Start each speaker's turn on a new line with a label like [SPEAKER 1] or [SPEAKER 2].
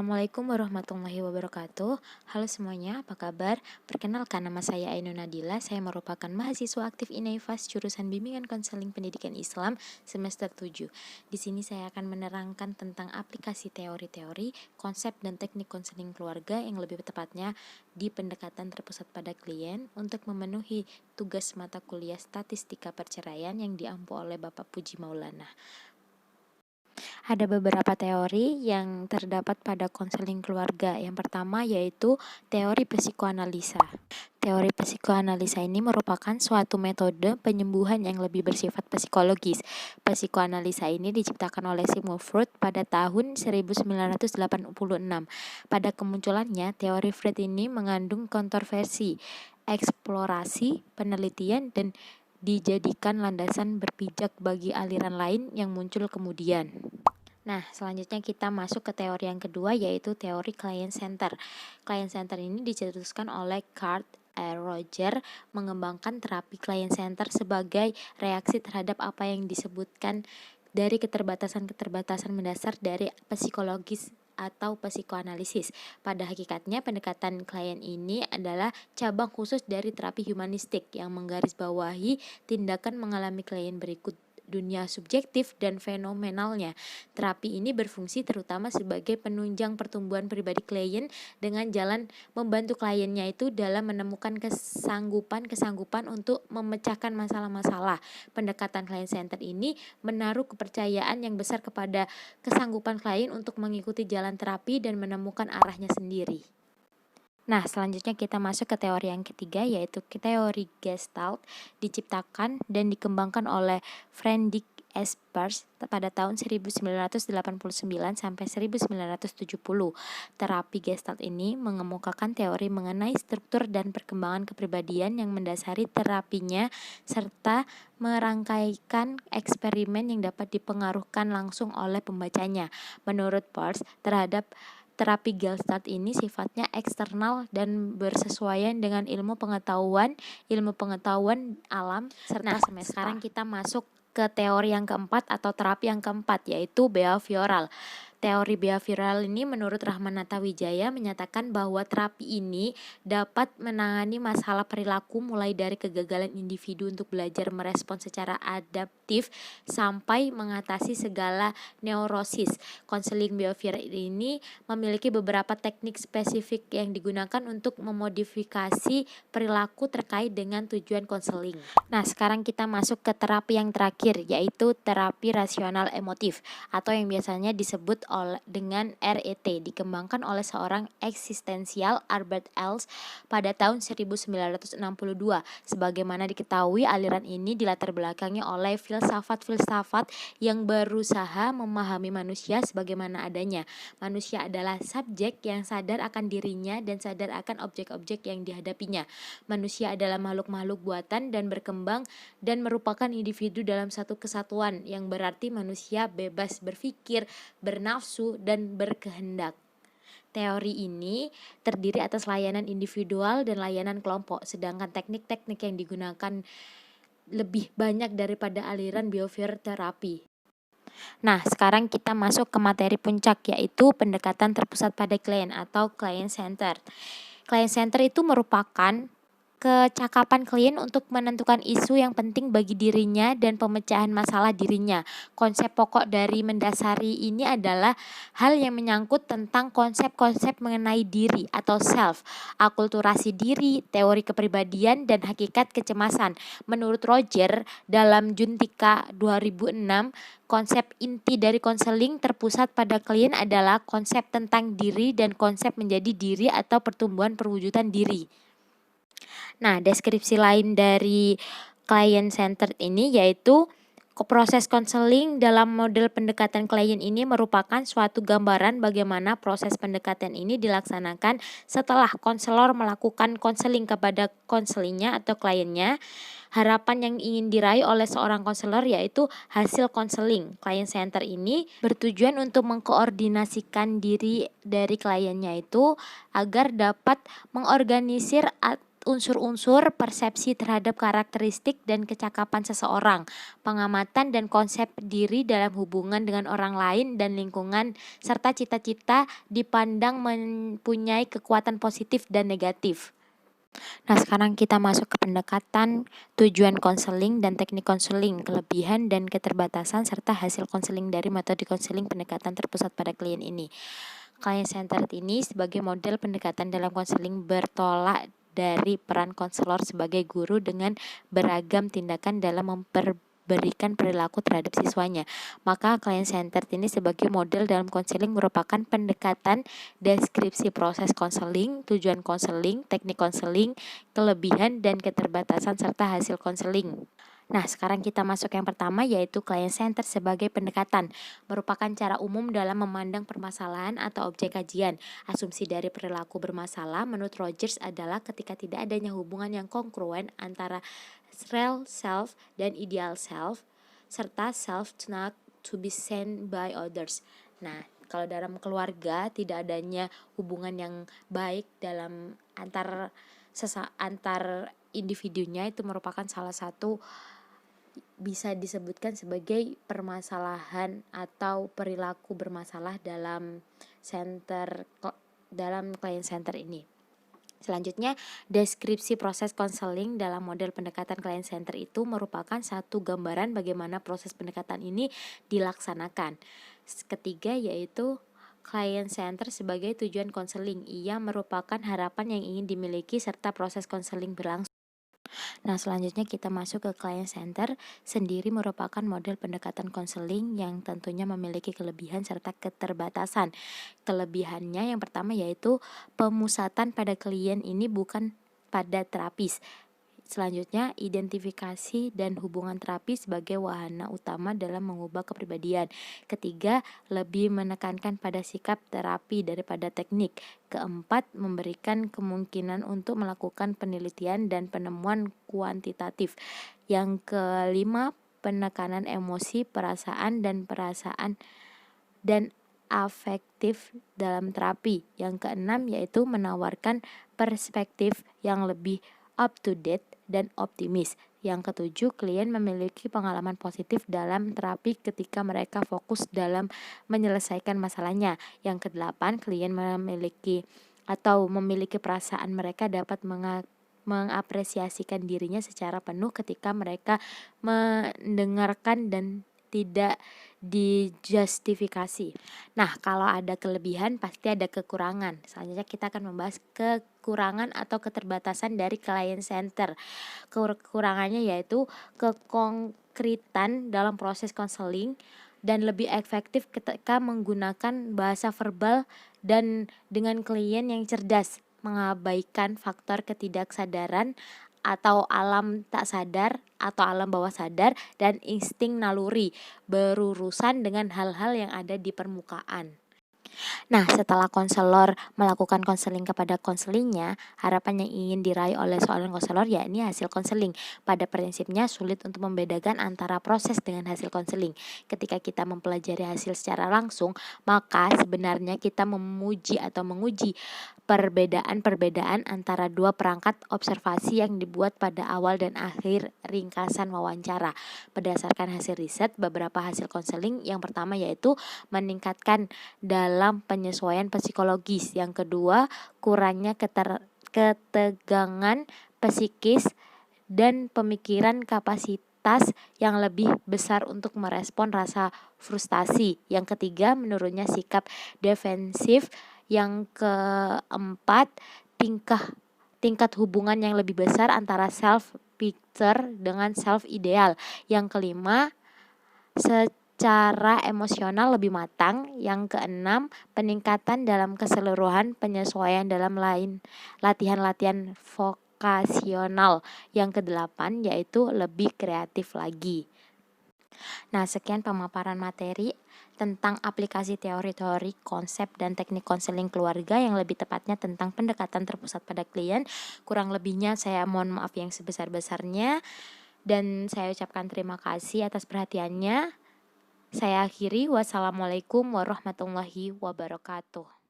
[SPEAKER 1] Assalamualaikum warahmatullahi wabarakatuh. Halo semuanya, apa kabar? Perkenalkan, nama saya Ainun Nadila. Saya merupakan mahasiswa aktif INEIFAS jurusan Bimbingan Konseling Pendidikan Islam semester 7. Di sini saya akan menerangkan tentang aplikasi teori-teori, konsep dan teknik konseling keluarga yang lebih tepatnya di pendekatan terpusat pada klien untuk memenuhi tugas mata kuliah statistika perceraian yang diampu oleh Bapak Puji Maulana. Ada beberapa teori yang terdapat pada konseling keluarga. Yang pertama yaitu teori psikoanalisa. Teori psikoanalisa ini merupakan suatu metode penyembuhan yang lebih bersifat psikologis. Psikoanalisa ini diciptakan oleh Sigmund Freud pada tahun 1986. Pada kemunculannya, teori Freud ini mengandung kontroversi, eksplorasi, penelitian, dan dijadikan landasan berpijak bagi aliran lain yang muncul kemudian. Nah, selanjutnya kita masuk ke teori yang kedua, yaitu teori client center. Client center ini dicetuskan oleh Carl Roger, mengembangkan terapi client center sebagai reaksi terhadap apa yang disebutkan dari keterbatasan-keterbatasan mendasar dari psikologis atau psikoanalisis. Pada hakikatnya, pendekatan klien ini adalah cabang khusus dari terapi humanistik yang menggarisbawahi tindakan mengalami klien berikut dunia subjektif dan fenomenalnya. Terapi ini berfungsi terutama sebagai penunjang pertumbuhan pribadi klien dengan jalan membantu kliennya itu dalam menemukan kesanggupan untuk memecahkan masalah-masalah. Pendekatan client center ini menaruh kepercayaan yang besar kepada kesanggupan klien untuk mengikuti jalan terapi dan menemukan arahnya sendiri. Nah, selanjutnya kita masuk ke teori yang ketiga, yaitu teori Gestalt, diciptakan dan dikembangkan oleh Friedrich Espers pada tahun 1989 sampai 1970. Terapi Gestalt ini mengemukakan teori mengenai struktur dan perkembangan kepribadian yang mendasari terapinya serta merangkaikan eksperimen yang dapat dipengaruhkan langsung oleh pembacanya. Menurut Peirce, terhadap terapi Gestalt ini sifatnya eksternal dan bersesuaian dengan ilmu pengetahuan alam serta semesta. Sekarang kita masuk ke teori yang keempat atau terapi yang keempat, yaitu behavioral. Teori behavioral ini menurut Rahmanata Wijaya menyatakan bahwa terapi ini dapat menangani masalah perilaku mulai dari kegagalan individu untuk belajar merespon secara adaptif sampai mengatasi segala neurosis. Konseling behavioral ini memiliki beberapa teknik spesifik yang digunakan untuk memodifikasi perilaku terkait dengan tujuan konseling. Nah, sekarang kita masuk ke terapi yang terakhir, yaitu terapi rasional emotif atau yang biasanya disebut dengan RET, dikembangkan oleh seorang eksistensial Albert Ellis pada tahun 1962. Sebagaimana diketahui, aliran ini dilatar belakangi oleh filsafat-filsafat yang berusaha memahami manusia sebagaimana adanya. Manusia adalah subjek yang sadar akan dirinya dan sadar akan objek-objek yang dihadapinya. Manusia adalah makhluk-makhluk buatan dan berkembang dan merupakan individu dalam satu kesatuan, yang berarti manusia bebas berpikir, bernafsu, dan berkehendak. Teori ini terdiri atas layanan individual dan layanan kelompok, sedangkan teknik-teknik yang digunakan lebih banyak daripada aliran behavioral terapi. Nah, sekarang kita masuk ke materi puncak, yaitu pendekatan terpusat pada klien atau client center. Client center itu merupakan kecakapan klien untuk menentukan isu yang penting bagi dirinya dan pemecahan masalah dirinya. Konsep pokok dari mendasari ini adalah hal yang menyangkut tentang konsep-konsep mengenai diri atau self, akulturasi diri, teori kepribadian, dan hakikat kecemasan. Menurut Roger, dalam Juntika 2006, konsep inti dari konseling terpusat pada klien adalah konsep tentang diri dan konsep menjadi diri atau pertumbuhan perwujudan diri. Nah, deskripsi lain dari client centered ini yaitu proses konseling dalam model pendekatan klien ini merupakan suatu gambaran bagaimana proses pendekatan ini dilaksanakan setelah konselor melakukan konseling kepada konselingnya atau kliennya. Harapan yang ingin diraih oleh seorang konselor yaitu hasil konseling. Client center ini bertujuan untuk mengkoordinasikan diri dari kliennya itu agar dapat mengorganisir unsur-unsur persepsi terhadap karakteristik dan kecakapan seseorang, pengamatan dan konsep diri dalam hubungan dengan orang lain dan lingkungan, serta cita-cita dipandang mempunyai kekuatan positif dan negatif. Nah, sekarang kita masuk ke pendekatan, tujuan konseling dan teknik konseling, kelebihan dan keterbatasan, serta hasil konseling dari metode konseling pendekatan terpusat pada klien ini. Client centered ini sebagai model pendekatan dalam konseling bertolak dari peran konselor sebagai guru dengan beragam tindakan dalam memberikan perilaku terhadap siswanya. Maka client centered ini sebagai model dalam konseling merupakan pendekatan deskripsi proses konseling, tujuan konseling, teknik konseling, kelebihan dan keterbatasan serta hasil konseling. Nah, sekarang kita masuk yang pertama, yaitu client center sebagai pendekatan. Merupakan cara umum dalam memandang permasalahan atau objek kajian. Asumsi dari perilaku bermasalah menurut Rogers adalah ketika tidak adanya hubungan yang kongruen antara real self dan ideal self, serta self not to be seen by others. Nah, kalau dalam keluarga tidak adanya hubungan yang baik dalam antar individunya, itu merupakan salah satu bisa disebutkan sebagai permasalahan atau perilaku bermasalah dalam client center ini. Selanjutnya, deskripsi proses konseling dalam model pendekatan client center itu merupakan satu gambaran bagaimana proses pendekatan ini dilaksanakan. Ketiga, yaitu client center sebagai tujuan konseling. Ia merupakan harapan yang ingin dimiliki serta proses konseling berlangsung. Nah, selanjutnya kita masuk ke client center sendiri merupakan model pendekatan konseling yang tentunya memiliki kelebihan serta keterbatasan. Kelebihannya yang pertama yaitu pemusatan pada klien ini bukan pada terapis. Selanjutnya, identifikasi dan hubungan terapi sebagai wahana utama dalam mengubah kepribadian. Ketiga, lebih menekankan pada sikap terapi daripada teknik. Keempat, memberikan kemungkinan untuk melakukan penelitian dan penemuan kuantitatif. Yang kelima, penekanan emosi, perasaan dan afektif dalam terapi. Yang keenam, yaitu menawarkan perspektif yang lebih up to date dan optimis. Yang ketujuh, klien memiliki pengalaman positif dalam terapi ketika mereka fokus dalam menyelesaikan masalahnya. Yang kedelapan, klien memiliki perasaan mereka dapat mengapresiasikan dirinya secara penuh ketika mereka mendengarkan dan tidak dijustifikasi. Nah, kalau ada kelebihan pasti ada kekurangan. Selanjutnya kita akan membahas kekurangan atau keterbatasan dari client center. Kekurangannya yaitu kekonkretan dalam proses konseling dan lebih efektif ketika menggunakan bahasa verbal dan dengan klien yang cerdas, mengabaikan faktor ketidaksadaran atau alam tak sadar atau alam bawah sadar dan insting naluri, berurusan dengan hal-hal yang ada di permukaan. Nah, setelah konselor melakukan konseling kepada konselingnya, harapan yang ingin diraih oleh seorang konselor yakni hasil konseling. Pada prinsipnya sulit untuk membedakan antara proses dengan hasil konseling. Ketika kita mempelajari hasil secara langsung, maka sebenarnya kita menguji perbedaan antara dua perangkat observasi yang dibuat pada awal dan akhir ringkasan wawancara. Berdasarkan hasil riset, beberapa hasil konseling yang pertama yaitu meningkatkan dalam penyesuaian psikologis. Yang kedua, kurangnya ketegangan psikis dan pemikiran kapasitas yang lebih besar untuk merespon rasa frustasi. Yang ketiga, menurunnya sikap defensif. Yang keempat, tingkat hubungan yang lebih besar antara self picture dengan self ideal. Yang kelima, secara emosional lebih matang. Yang keenam, peningkatan dalam keseluruhan penyesuaian dalam latihan-latihan vokasional. Yang kedelapan yaitu lebih kreatif lagi. Nah, sekian pemaparan materi tentang aplikasi teori-teori, konsep, dan teknik konseling keluarga, yang lebih tepatnya tentang pendekatan terpusat pada klien. Kurang lebihnya saya mohon maaf yang sebesar-besarnya, dan saya ucapkan terima kasih atas perhatiannya. Saya akhiri, wassalamualaikum warahmatullahi wabarakatuh.